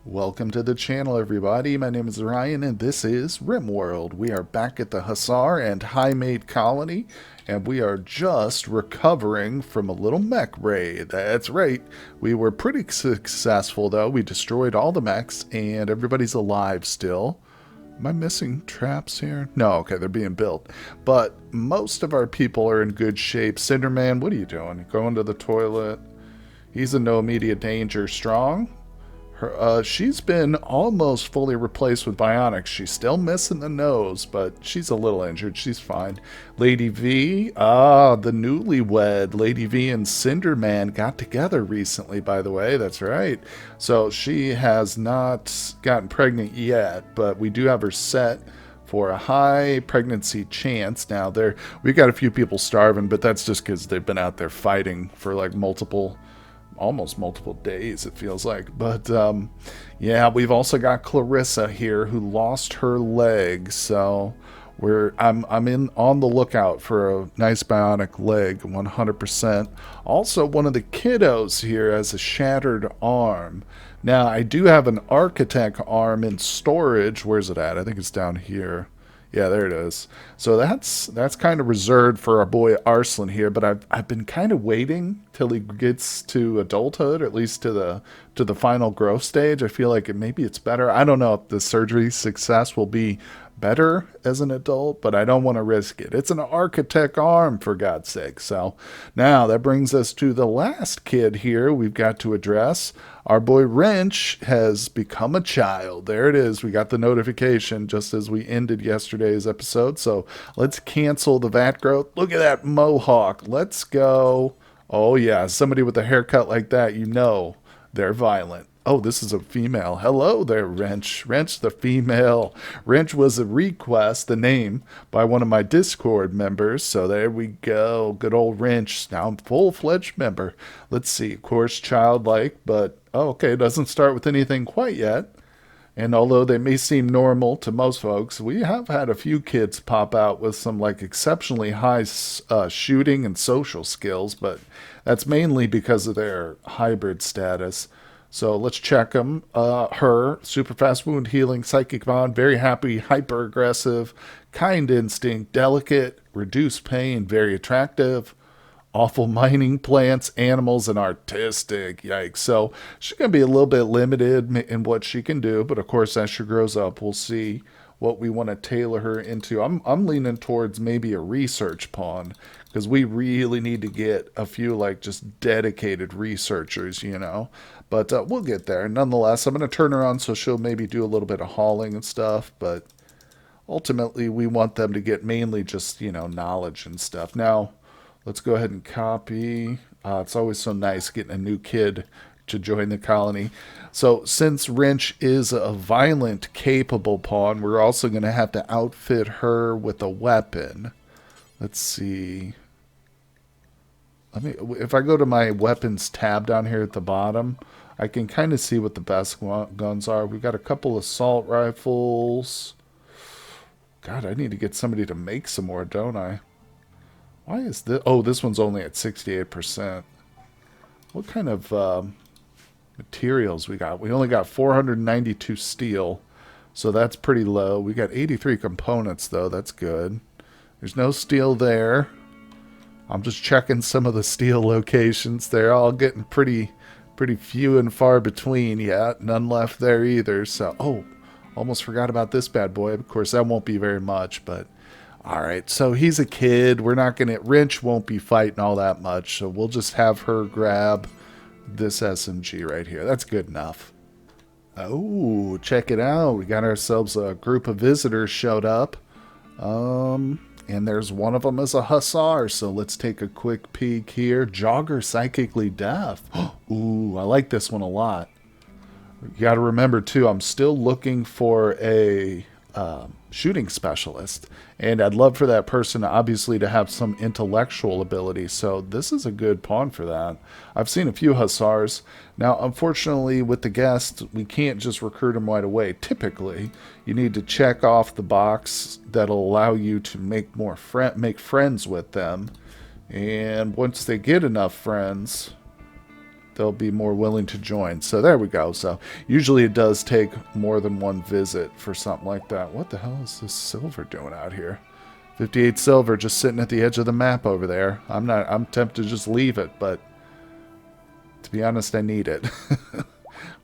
Welcome to the channel, everybody. My name is Ryan, and this is RimWorld. We are back at the Hussar and Highmate colony, and we are just recovering from a little mech raid. That's right. We were pretty successful, though. We destroyed all the mechs, and everybody's alive still. Am I missing traps here? No, okay, they're being built. But most of our people are in good shape. Cinderman, what are you doing? Going to the toilet? He's in no immediate danger. Strong? She's been almost fully replaced with bionics. She's still missing the nose, but she's a little injured. She's fine. Lady V, the newlywed Lady V and Cinderman got together recently, by the way. That's right. So she has not gotten pregnant yet, but we do have her set for a high pregnancy chance. Now, we've got a few people starving, but that's just because they've been out there fighting for like almost multiple days, it feels like. But yeah, we've also got Clarissa here who lost her leg, so I'm in on the lookout for a nice bionic leg, 100%. Also, one of the kiddos here has a shattered arm. Now, I do have an architect arm in storage. Where's it at? I think it's down here. Yeah, there it is. So that's kind of reserved for our boy Arslan here, but I've been kind of waiting till he gets to adulthood, or at least to the final growth stage. I feel like maybe it's better. I don't know if the surgery success will be better as an adult, but I don't want to risk it. It's an architect arm, for God's sake. So now that brings us to the last kid here we've got to address. Our boy Wrench has become a child. There it is. We got the notification just as we ended yesterday's episode. So let's cancel the vat growth. Look at that mohawk. Let's go. Oh, yeah. Somebody with a haircut like that, you know they're violent. Oh, this is a female. Hello there, Wrench. Wrench the female. Wrench was a request, the name, by one of my Discord members. So there we go. Good old Wrench. Now I'm full-fledged member. Let's see. Of course, childlike, but okay, doesn't start with anything quite yet. And although they may seem normal to most folks, we have had a few kids pop out with some like exceptionally high shooting and social skills, but that's mainly because of their hybrid status. So let's check them. Her, super fast wound healing, psychic bond, very happy, hyper aggressive, kind instinct, delicate, reduced pain, very attractive, awful mining plants, animals, and artistic. Yikes. So she's going to be a little bit limited in what she can do, but of course, as she grows up, we'll see what we want to tailor her into. I'm leaning towards maybe a research pawn because we really need to get a few like just dedicated researchers, you know. But we'll get there. Nonetheless, I'm going to turn her on so she'll maybe do a little bit of hauling and stuff, but ultimately we want them to get mainly just, you know, knowledge and stuff. Now, let's go ahead and copy. It's always so nice getting a new kid to join the colony. So since Wrench is a violent, capable pawn, we're also going to have to outfit her with a weapon. Let's see. If I go to my weapons tab down here at the bottom, I can kind of see what the best guns are. We've got a couple assault rifles. God, I need to get somebody to make some more, don't I? Why is this? Oh, this one's only at 68%. What kind of materials we got? We only got 492 steel, so that's pretty low. We got 83 components, though. That's good. There's no steel there. I'm just checking some of the steel locations. They're all getting pretty few and far between. Yeah, none left there either. So, oh, almost forgot about this bad boy. Of course, that won't be very much, but all right. So he's a kid. We're not going to, Wrench won't be fighting all that much. So we'll just have her grab this SMG right here. That's good enough. Oh, check it out. We got ourselves a group of visitors showed up. And there's one of them as a Hussar, so let's take a quick peek here. Jogger psychically deaf. Ooh, I like this one a lot. You got to remember, too, I'm still looking for a shooting specialist, and I'd love for that person, obviously, to have some intellectual ability, so this is a good pawn for that. I've seen a few Hussars. Now, unfortunately, with the guest, we can't just recruit them right away. Typically, you need to check off the box that'll allow you to make friends with them, and once they get enough friends, they'll be more willing to join. So there we go. So usually it does take more than one visit for something like that. What the hell is this silver doing out here? 58 silver just sitting at the edge of the map over there. I'm tempted to just leave it, but to be honest, I need it.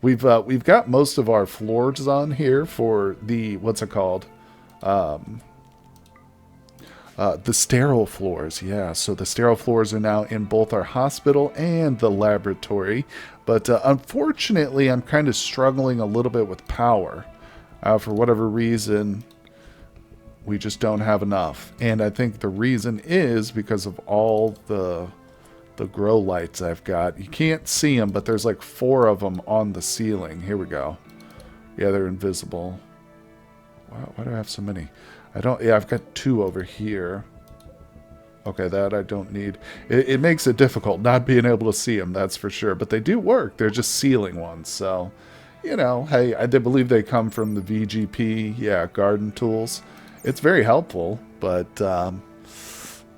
We've got most of our floors on here for the, what's it called? The sterile floors, yeah. So the sterile floors are now in both our hospital and the laboratory. But unfortunately, I'm kind of struggling a little bit with power. For whatever reason, we just don't have enough. And I think the reason is because of all the grow lights I've got. You can't see them, but there's like 4 of them on the ceiling. Here we go. Yeah, they're invisible. Wow, why do I have so many? Yeah, I've got 2 over here. Okay, that I don't need. It makes it difficult not being able to see them, that's for sure. But they do work. They're just ceiling ones. So, you know, hey, I did believe they come from the VGP, yeah, garden tools. It's very helpful, but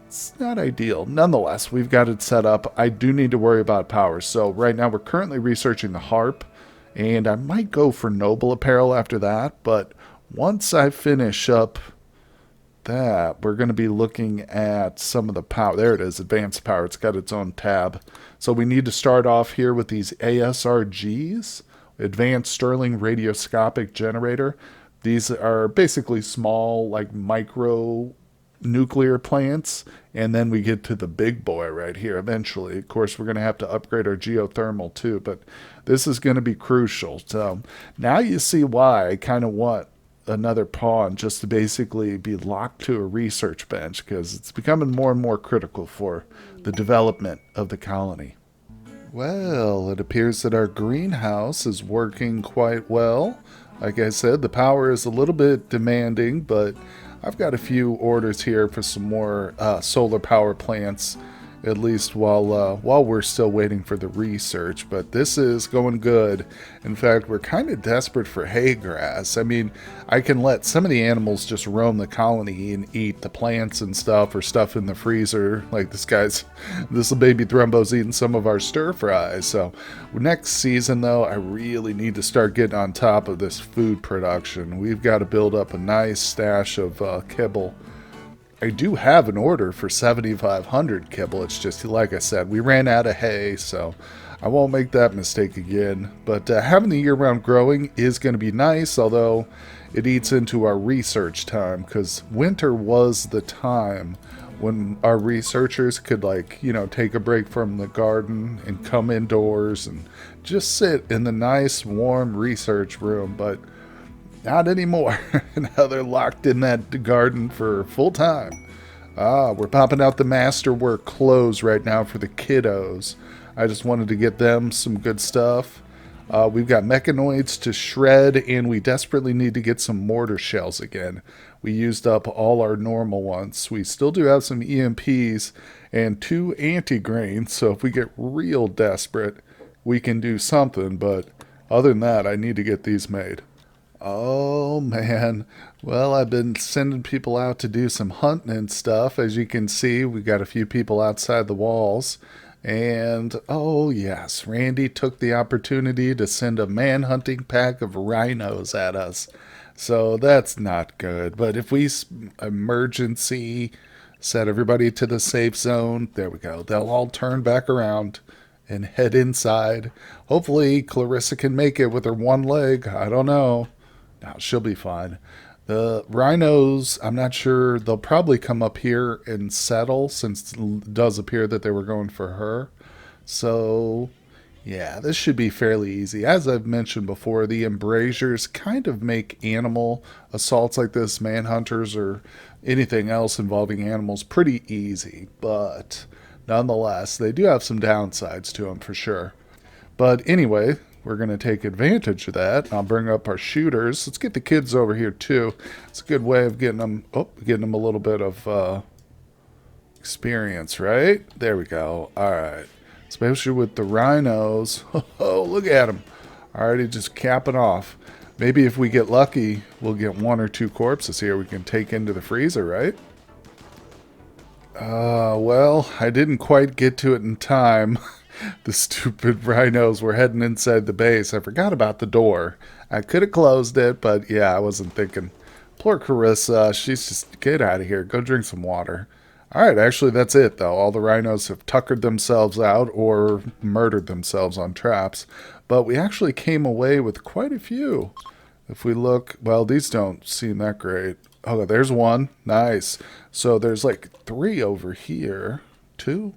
it's not ideal. Nonetheless, we've got it set up. I do need to worry about power. So right now we're currently researching the harp, and I might go for noble apparel after that. But once I finish up that, we're going to be looking at some of the power. There it is, advanced power. It's got its own tab. So we need to start off here with these ASRGs, advanced Stirling radioscopic generator. These are basically small, like micro nuclear plants, and then we get to the big boy right here eventually. Of course, we're going to have to upgrade our geothermal too, but this is going to be crucial. So now you see why I kind of want another pawn just to basically be locked to a research bench, because it's becoming more and more critical for the development of the colony. Well, it appears that our greenhouse is working quite well. Like I said, the power is a little bit demanding, but I've got a few orders here for some more solar power plants, at least while we're still waiting for the research. But this is going good. In fact, we're kind of desperate for hay grass. I mean, I can let some of the animals just roam the colony and eat the plants and stuff, or stuff in the freezer. Like this little baby Thrumbos eating some of our stir fries. So next season, though, I really need to start getting on top of this food production. We've got to build up a nice stash of kibble. I do have an order for 7,500 kibble. It's just, like I said, we ran out of hay, so I won't make that mistake again. But having the year-round growing is going to be nice, although it eats into our research time, because winter was the time when our researchers could, like, you know, take a break from the garden and come indoors and just sit in the nice, warm research room. But not anymore. Now they're locked in that garden for full time. We're popping out the masterwork clothes right now for the kiddos. I just wanted to get them some good stuff. We've got mechanoids to shred, and we desperately need to get some mortar shells again. We used up all our normal ones. We still do have some EMPs and 2 anti-grains, so if we get real desperate, we can do something. But other than that, I need to get these made. Oh man, well, I've been sending people out to do some hunting and stuff. As you can see, we got a few people outside the walls. And oh yes, Randy took the opportunity to send a man-hunting pack of rhinos at us. So that's not good. But if we emergency set everybody to the safe zone, there we go. They'll all turn back around and head inside. Hopefully Clarissa can make it with her one leg. I don't know. No, she'll be fine. The rhinos, I'm not sure. They'll probably come up here and settle, since it does appear that they were going for her. So, yeah, this should be fairly easy. As I've mentioned before, the embrasures kind of make animal assaults like this, manhunters or anything else involving animals, pretty easy. But nonetheless, they do have some downsides to them for sure. But anyway, we're going to take advantage of that. I'll bring up our shooters. Let's get the kids over here too. It's a good way of getting them a little bit of experience, right? There we go. All right. Especially with the rhinos. Oh, look at them. Already just capping off. Maybe if we get lucky, we'll get 1 or 2 corpses here we can take into the freezer, right? Well, I didn't quite get to it in time. The stupid rhinos were heading inside the base. I forgot about the door. I could have closed it, but yeah, I wasn't thinking. Poor Carissa. She's just, get out of here. Go drink some water. All right, actually, that's it, though. All the rhinos have tuckered themselves out or murdered themselves on traps. But we actually came away with quite a few. If we look, well, these don't seem that great. Oh, there's one. Nice. So there's like 3 over here. 2?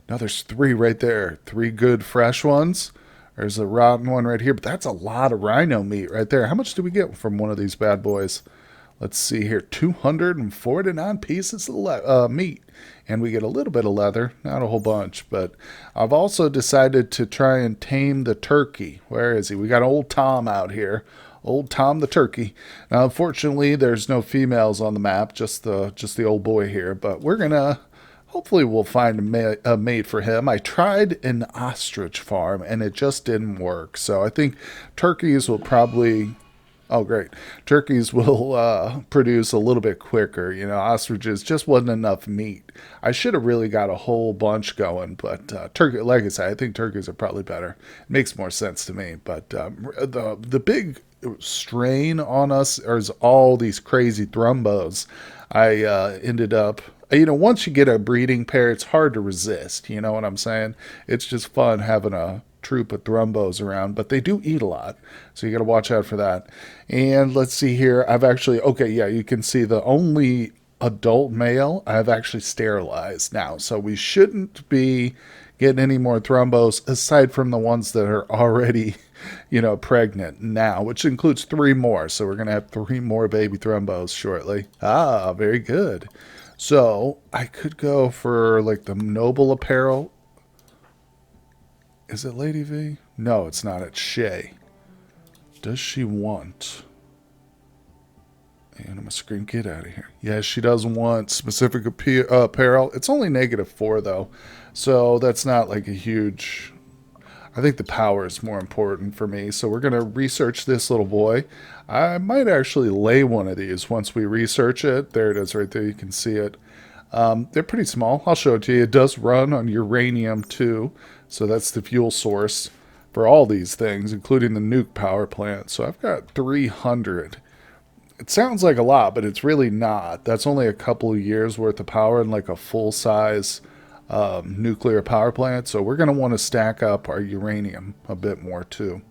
No, there's 3 right there. 3 good fresh ones. There's a rotten one right here. But that's a lot of rhino meat right there. How much do we get from one of these bad boys? Let's see here, 249 pieces of meat. And we get a little bit of leather, not a whole bunch. But I've also decided to try and tame the turkey. Where is he? We got old Tom out here. Old Tom the turkey. Now, unfortunately, there's no females on the map, just the old boy here. But we're going to, hopefully we'll find a mate for him. I tried an ostrich farm, and it just didn't work. So I think turkeys will probably... Oh, great. Turkeys will produce a little bit quicker. You know, ostriches just wasn't enough meat. I should have really got a whole bunch going, but turkey, like I said, I think turkeys are probably better. It makes more sense to me. But the big strain on us is all these crazy thrumbos. I ended up, you know, once you get a breeding pair, it's hard to resist. You know what I'm saying? It's just fun having a troop of thrumbos around, but they do eat a lot, so you got to watch out for that. And let's see here, I've actually, okay, yeah, you can see the only adult male I've actually sterilized now, so we shouldn't be getting any more thrumbos aside from the ones that are already, you know, pregnant now, which includes 3 more. So we're gonna have 3 more baby thrumbos shortly. Ah, very good. So I could go for like the noble apparel. Is it Lady V? No, it's not. It's Shay. Does she want... And I'm going to scream, get out of here. Yeah, she does want specific apparel. It's only -4, though. So that's not like a huge... I think the power is more important for me. So we're going to research this little boy. I might actually lay one of these once we research it. There it is right there. You can see it. They're pretty small. I'll show it to you. It does run on uranium, too. So that's the fuel source for all these things, including the nuke power plant. So I've got 300. It sounds like a lot, but it's really not. That's only a couple of years worth of power in like a full-size nuclear power plant. So we're going to want to stack up our uranium a bit more, too.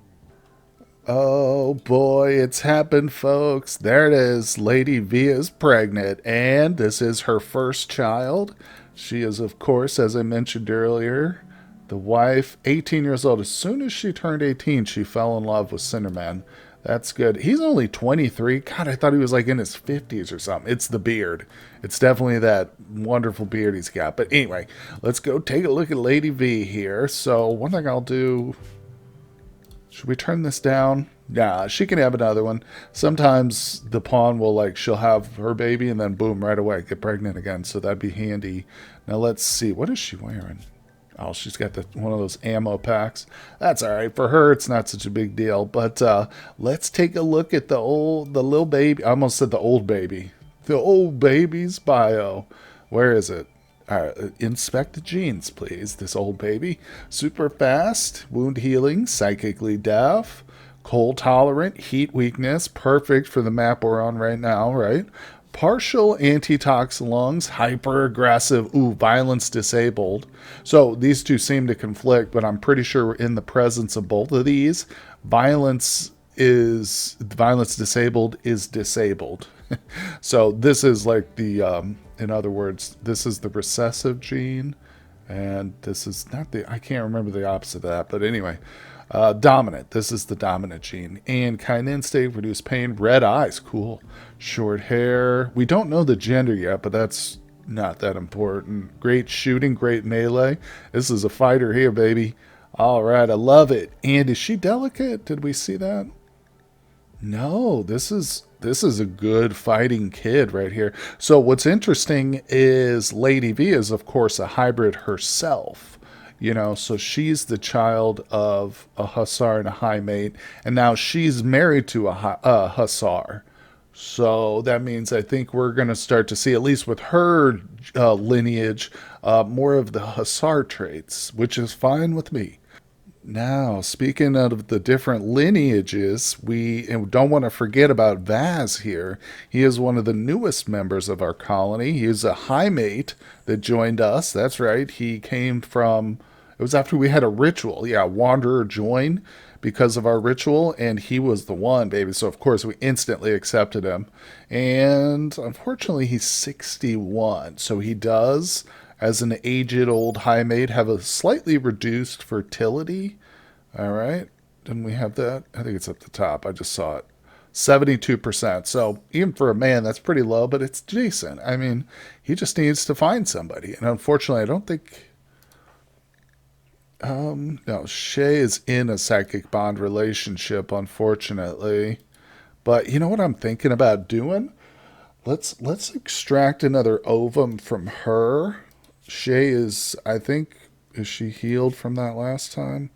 Oh boy, it's happened, folks. There it is. Lady V is pregnant, and this is her first child. She is, of course, as I mentioned earlier, the wife, 18 years old. As soon as she turned 18, she fell in love with Cinderman. That's good. He's only 23. God, I thought he was like in his 50s or something. It's the beard. It's definitely that wonderful beard he's got. But anyway, let's go take a look at Lady V here. So one thing I'll do... Should we turn this down? Nah, she can have another one. Sometimes the pawn will, like, she'll have her baby and then boom, right away, get pregnant again. So that'd be handy. Now let's see. What is she wearing? Oh, she's got one of those ammo packs. That's all right. For her, it's not such a big deal. But let's take a look at the little baby. I almost said the old baby. The old baby's bio. Where is it? All right, inspect the genes, please. This old baby. Super fast, wound healing, psychically deaf, cold tolerant, heat weakness. Perfect for the map we're on right now, right? Partial antitoxin lungs, hyper aggressive, violence disabled. So these two seem to conflict, but I'm pretty sure we're in the presence of both of these. Violence disabled is disabled. So this is like the, in other words, this is the recessive gene, and this is not the, I can't remember the opposite of that, but anyway, dominant. This is the dominant gene. And kinin state, reduce pain, red eyes, cool. Short hair. We don't know the gender yet, but that's not that important. Great shooting, great melee. This is a fighter here, baby. All right, I love it. And is she delicate? Did we see that? No, this is a good fighting kid right here. So what's interesting is Lady V is, of course, a hybrid herself. You know, so she's the child of a Hussar and a Highmate, and now she's married to a Hussar. So that means I think we're going to start to see, at least with her lineage, more of the Hussar traits, which is fine with me. Now, speaking of the different lineages, we don't want to forget about Vaz here. He is one of the newest members of our colony. He is a Highmate that joined us. That's right. He came from, it was after we had a ritual. Yeah, Wanderer join because of our ritual, and he was the one, baby. So, of course, we instantly accepted him. And unfortunately, he's 61. So he does, as an aged old Highmate, have a slightly reduced fertility. All right. Didn't we have that? I think it's up the top. I just saw it. 72%. So even for a man, that's pretty low, but it's decent. I mean, he just needs to find somebody. And unfortunately, I don't think. No, Shay is in a psychic bond relationship, unfortunately. But you know what I'm thinking about doing? Let's extract another ovum from her. Shay is, I think, is she healed from that last time?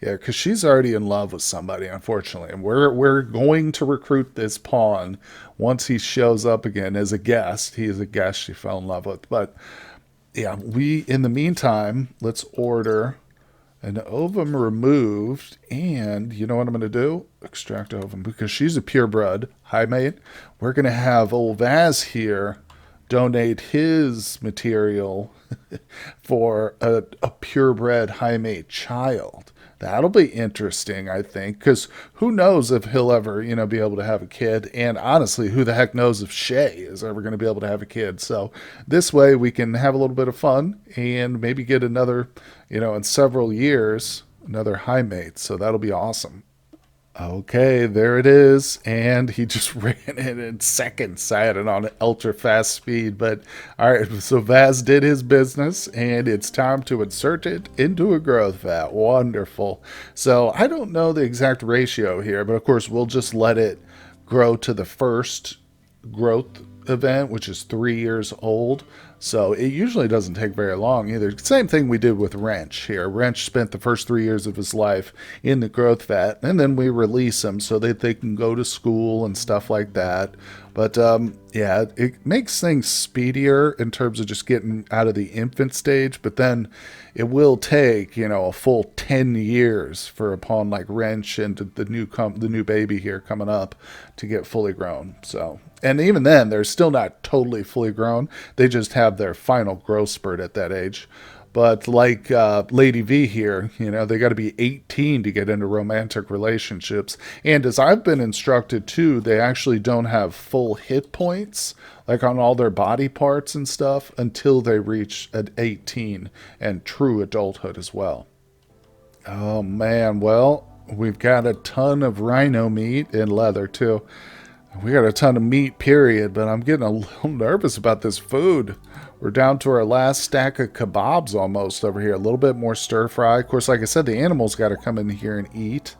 Yeah, because she's already in love with somebody, unfortunately, and we're going to recruit this pawn once he shows up again as a guest. He is a guest she fell in love with, but yeah, we in the meantime let's order an ovum removed, and you know what I'm going to do? Extract ovum because she's a purebred Highmate. We're going to have old Vaz here donate his material for a purebred Highmate child. That'll be interesting, I think, because who knows if he'll ever, be able to have a kid. And honestly, who the heck knows if Shay is ever going to be able to have a kid. So this way we can have a little bit of fun and maybe get another, in several years, another Highmate. So that'll be awesome. Okay, there it is. And he just ran it in seconds. I had it on ultra fast speed. But all right, so Vaz did his business, and it's time to insert it into a growth vat. Wonderful. So I don't know the exact ratio here, but of course, we'll just let it grow to the first growth event, which is 3 years old. So it usually doesn't take very long either. Same thing we did with Wrench here. Wrench spent the first 3 years of his life in the growth vat, and then we release him so that they can go to school and stuff like that. But yeah, it makes things speedier in terms of just getting out of the infant stage. But then it will take, a full 10 years for a pawn like Wrench and the new baby here coming up to get fully grown. So, and even then, they're still not totally fully grown. They just have their final growth spurt at that age. But like Lady V here, they got to be 18 to get into romantic relationships. And as I've been instructed too, they actually don't have full hit points, like on all their body parts and stuff, until they reach at 18 and true adulthood as well. Oh man, well, we've got a ton of rhino meat and leather too. We got a ton of meat, period, but I'm getting a little nervous about this food. We're down to our last stack of kebabs almost over here. A little bit more stir fry. Of course, like I said, the animals got to come in here and eat.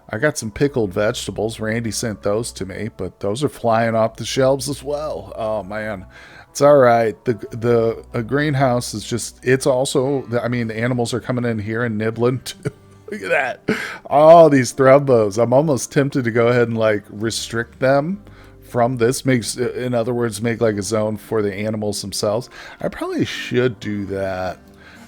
I got some pickled vegetables. Randy sent those to me, but those are flying off the shelves as well. Oh, man. It's all right. The greenhouse is just, it's also, the animals are coming in here and nibbling too. Look at that. Oh, these Thrumbos. I'm almost tempted to go ahead and restrict them from this. In other words, make like a zone for the animals themselves. I probably should do that,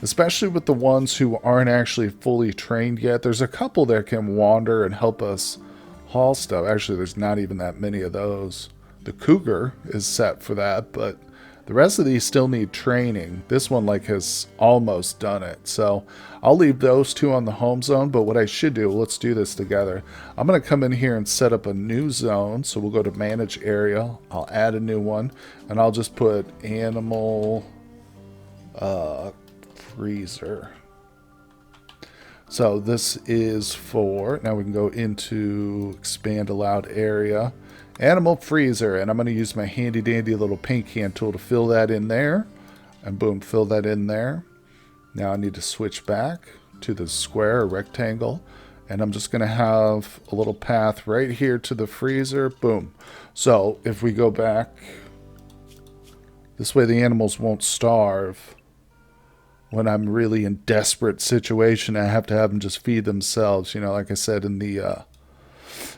especially with the ones who aren't actually fully trained yet. There's a couple that can wander and help us haul stuff. Actually, there's not even that many of those. The cougar is set for that, but the rest of these still need training. This one has almost done it. So I'll leave those two on the home zone, but what I should do, let's do this together. I'm going to come in here and set up a new zone. So we'll go to manage area. I'll add a new one, and I'll just put animal freezer. So this is for, now we can go into expand allowed area. Animal freezer, and I'm going to use my handy dandy little paint can tool to fill that in there, and boom, fill that in there. Now I need to switch back to the square or rectangle, and I'm just going to have a little path right here to the freezer. Boom. So if we go back, this way the animals won't starve. When I'm really in desperate situation, I have to have them just feed themselves, like I said in the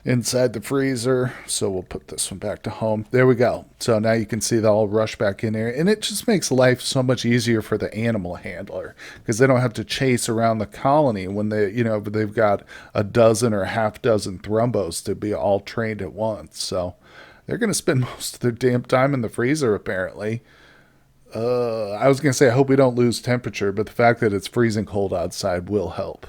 inside the freezer. So we'll put this one back to home. There we go. So now you can see they'll all rush back in there. And it just makes life so much easier for the animal handler because they don't have to chase around the colony when they, they've got a dozen or half dozen Thrumbos to be all trained at once. So they're going to spend most of their damn time in the freezer, apparently. I was going to say, I hope we don't lose temperature, but the fact that it's freezing cold outside will help.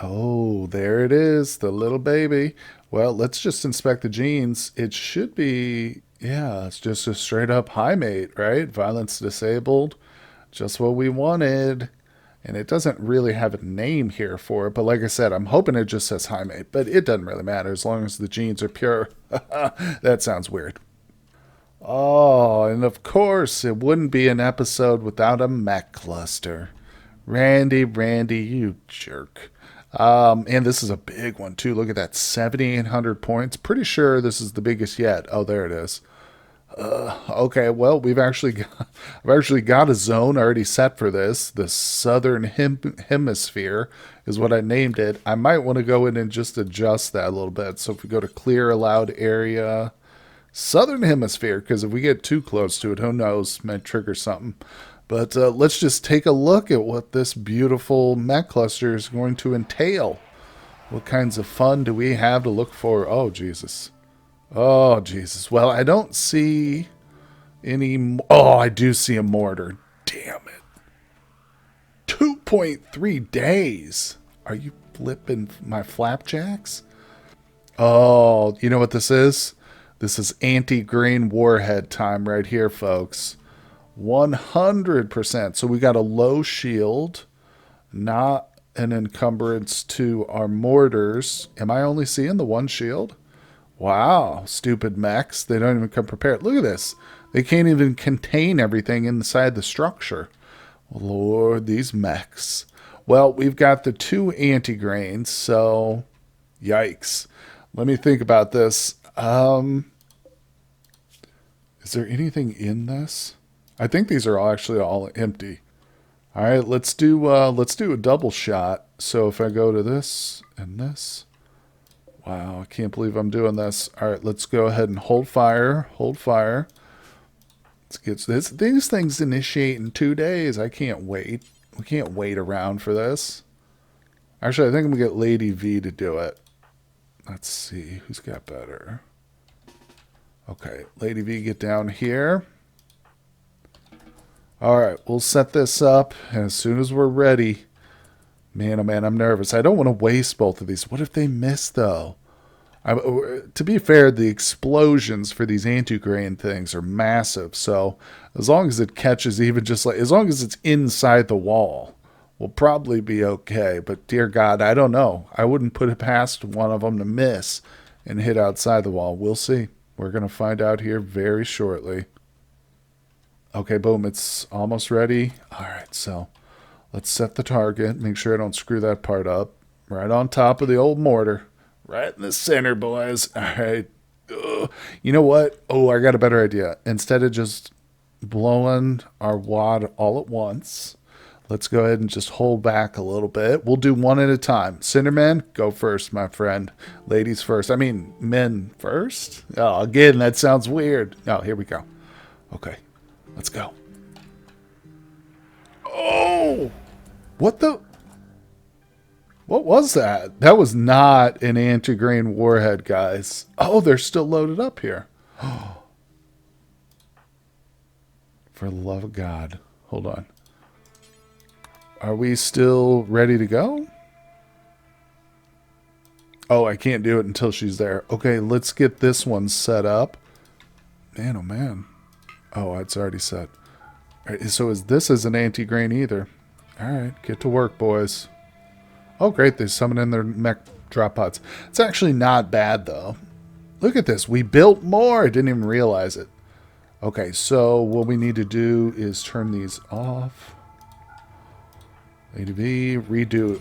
Oh, there it is, the little baby. Well, let's just inspect the genes. It should be, yeah, it's just a straight up Highmate, right? Violence disabled, just what we wanted. And it doesn't really have a name here for it, but like I said, I'm hoping it just says Highmate, but it doesn't really matter as long as the genes are pure. That sounds weird. Oh, and of course, it wouldn't be an episode without a mech cluster. Randy, you jerk. And this is a big one too. Look at that, 7,800 points. Pretty sure this is the biggest yet. Oh, there it is. Okay, well, I've actually got a zone already set for this. The southern hemisphere is what I named it. I might want to go in and just adjust that a little bit. So if we go to clear allowed area, southern hemisphere, because if we get too close to it, who knows, might trigger something. But let's just take a look at what this beautiful mech cluster is going to entail. What kinds of fun do we have to look for? Oh, Jesus. Oh, Jesus. Well, I don't see any... Oh, I do see a mortar. Damn it. 2.3 days. Are you flipping my flapjacks? Oh, you know what this is? This is anti-grain warhead time right here, folks. 100%. So we got a low shield, not an encumbrance to our mortars. Am I only seeing the one shield? Wow, stupid mechs. They don't even come prepared. Look at this. They can't even contain everything inside the structure. Lord, these mechs. Well, we've got the 2 anti-grains, so yikes. Let me think about this. Is there anything in this? I think these are actually all empty. All right, let's do a double shot. So if I go to this and this, wow, I can't believe I'm doing this. All right, let's go ahead and hold fire. Hold fire. Let's get this. These things initiate in 2 days. I can't wait. We can't wait around for this. Actually, I think I'm gonna get Lady V to do it. Let's see who's got better. Okay, Lady V, get down here. All right, we'll set this up, and as soon as we're ready, man, oh man, I'm nervous. I don't want to waste both of these. What if they miss, though? To be fair, the explosions for these anti-grain things are massive, so as long as it catches even just like, as long as it's inside the wall, we'll probably be okay. But dear God, I don't know. I wouldn't put it past one of them to miss and hit outside the wall. We'll see. We're going to find out here very shortly. Okay, boom, it's almost ready. All right, so let's set the target. Make sure I don't screw that part up. Right on top of the old mortar. Right in the center, boys. All right. Ugh. You know what? Oh, I got a better idea. Instead of just blowing our wad all at once, let's go ahead and just hold back a little bit. We'll do one at a time. Cinderman, go first, my friend. Ladies first. I mean, men first? Oh, again, that sounds weird. Oh, here we go. Okay. Let's go. Oh! What the? What was that? That was not an anti-grain warhead, guys. Oh, they're still loaded up here. For the love of God. Hold on. Are we still ready to go? Oh, I can't do it until she's there. Okay, let's get this one set up. Man, oh man. Oh, it's already set. All right, so this is an anti-grain either. All right, get to work, boys. Oh, great. They summon in their mech drop pods. It's actually not bad, though. Look at this. We built more. I didn't even realize it. Okay, so what we need to do is turn these off. Lady V, redo,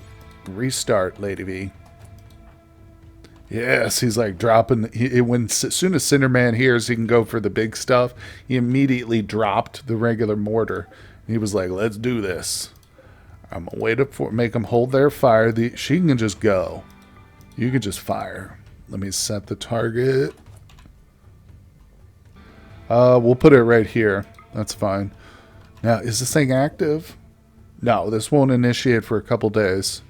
restart, Lady V. Yes, he's like dropping. As soon as Cinderman hears he can go for the big stuff, he immediately dropped the regular mortar. He was like, "Let's do this." I'm gonna wait up for make them hold their fire. She can just go. You can just fire. Let me set the target. We'll put it right here. That's fine. Now, is this thing active? No, this won't initiate for a couple days.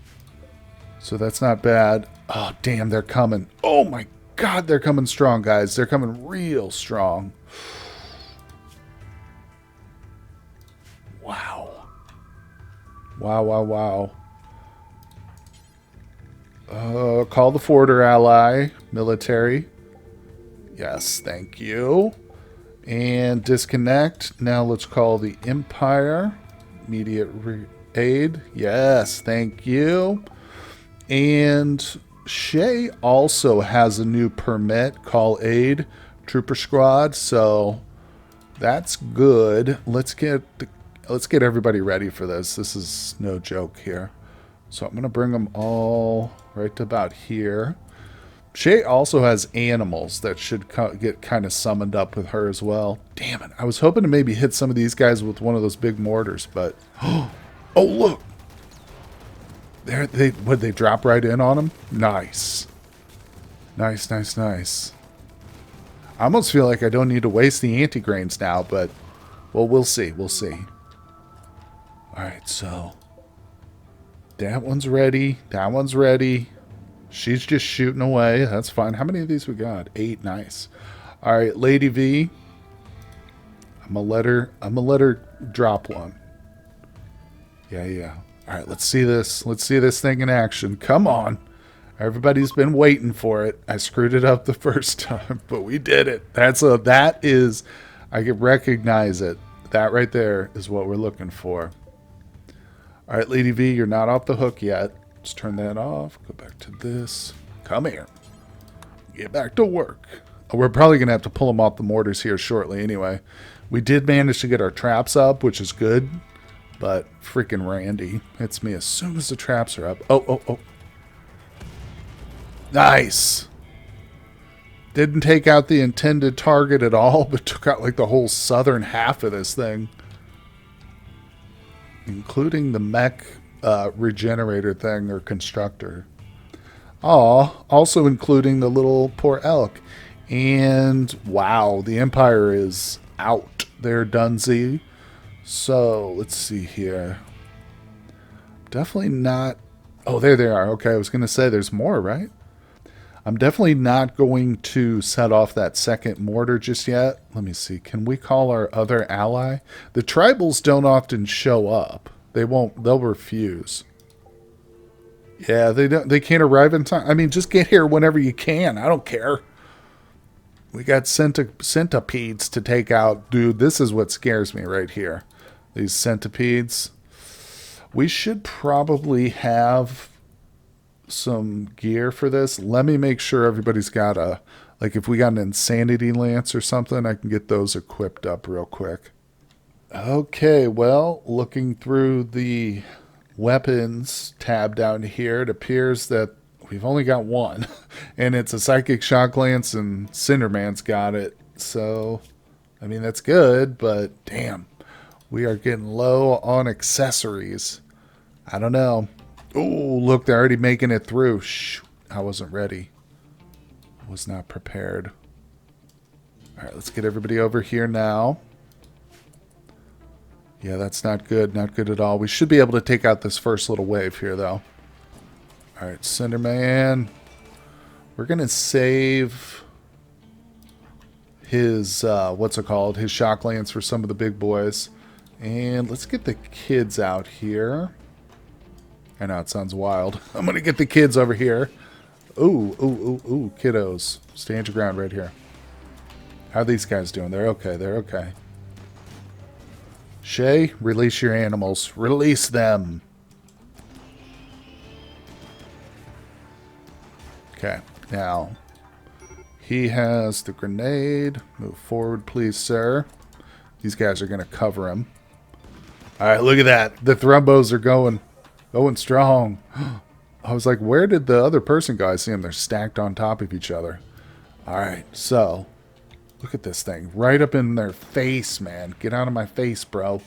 So that's not bad. Oh, damn, they're coming. Oh, my God, they're coming strong, guys. They're coming real strong. Wow. Wow, wow, wow. Call the forwarder ally. Military. Yes, thank you. And disconnect. Now let's call the Empire. Immediate aid. Yes, thank you. And Shay also has a new permit. Call aid. Trooper squad. So that's good. Let's get everybody ready for this. This is no joke here. So I'm going to bring them all right to about here. Shay also has animals that should get kind of summoned up with her as well. Damn it. I was hoping to maybe hit some of these guys with one of those big mortars, but... Oh, look! Would they drop right in on them? Nice. Nice, nice, nice. I almost feel like I don't need to waste the anti-grains now, but... Well, we'll see. We'll see. Alright, so... That one's ready. That one's ready. She's just shooting away. That's fine. How many of these we got? 8. Nice. All right, Lady V. I'm gonna let her drop one. Yeah. All right, let's see this. Let's see this thing in action. Come on. Everybody's been waiting for it. I screwed it up the first time, but we did it. That is I can recognize it. That right there is what we're looking for. All right, Lady V, you're not off the hook yet. Let's turn that off. Go back to this. Come here. Get back to work. We're probably going to have to pull them off the mortars here shortly anyway. We did manage to get our traps up, which is good. But freaking Randy hits me as soon as the traps are up. Oh. Nice. Didn't take out the intended target at all, but took out like the whole southern half of this thing. Including the mech regenerator thing or constructor. Also including the little poor elk. And wow, the Empire is out. They're donesy. So let's see here. Definitely not. Oh, there they are. Okay, I was going to say there's more, right? I'm definitely not going to set off that second mortar just yet. Let me see. Can we call our other ally? The tribals don't often show up. They won't. They'll refuse. Yeah, they can't arrive in time. I mean, just get here whenever you can. I don't care. We got centipedes to take out. Dude, this is what scares me right here. These centipedes. We should probably have some gear for this. Let me make sure everybody's got a... Like, if we got an insanity lance or something, I can get those equipped up real quick. Okay, well, looking through the weapons tab down here, it appears that we've only got one. And it's a psychic shock lance, and Cinderman's got it. So, I mean, that's good, but damn. We are getting low on accessories. I don't know. Oh, look, they're already making it through. Shoot, I wasn't ready. I was not prepared. All right, let's get everybody over here now. Yeah, that's not good. Not good at all. We should be able to take out this first little wave here, though. All right, Cinderman. We're going to save his, what's it called? His shock lance for some of the big boys. And let's get the kids out here. I know, it sounds wild. I'm going to get the kids over here. Ooh, kiddos. Stand your ground right here. How are these guys doing? They're okay, they're okay. Shay, release your animals. Release them. Okay, now he has the grenade. Move forward, please, sir. These guys are going to cover him. All right, look at that. The Thrumbos are going strong. I was like, where did the other person go? I see them. They're stacked on top of each other. All right, so look at this thing. Right up in their face, man. Get out of my face, bro.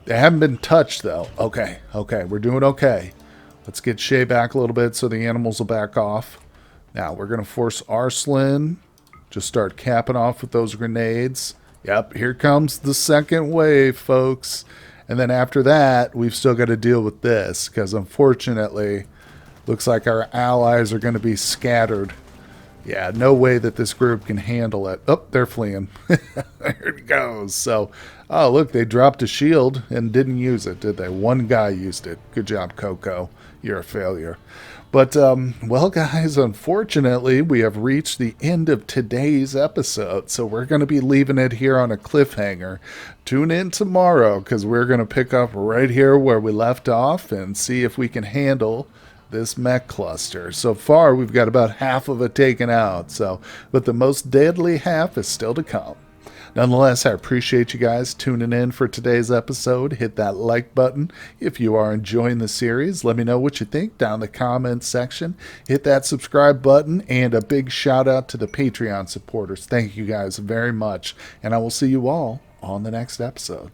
They haven't been touched, though. Okay, we're doing okay. Let's get Shay back a little bit so the animals will back off. Now we're going to force Arslan. Just start capping off with those grenades. Yep, here comes the second wave, folks. And then after that, we've still got to deal with this, because unfortunately, looks like our allies are going to be scattered. Yeah, no way that this group can handle it. Oh, they're fleeing. There it goes. So, oh, look, they dropped a shield and didn't use it, did they? One guy used it. Good job, Coco. You're a failure. But, well, guys, unfortunately, we have reached the end of today's episode, so we're going to be leaving it here on a cliffhanger. Tune in tomorrow, because we're going to pick up right here where we left off and see if we can handle this mech cluster. So far, we've got about half of it taken out, but the most deadly half is still to come. Nonetheless, I appreciate you guys tuning in for today's episode. Hit that like button if you are enjoying the series. Let me know what you think down in the comments section. Hit that subscribe button, and a big shout out to the Patreon supporters. Thank you guys very much, and I will see you all on the next episode.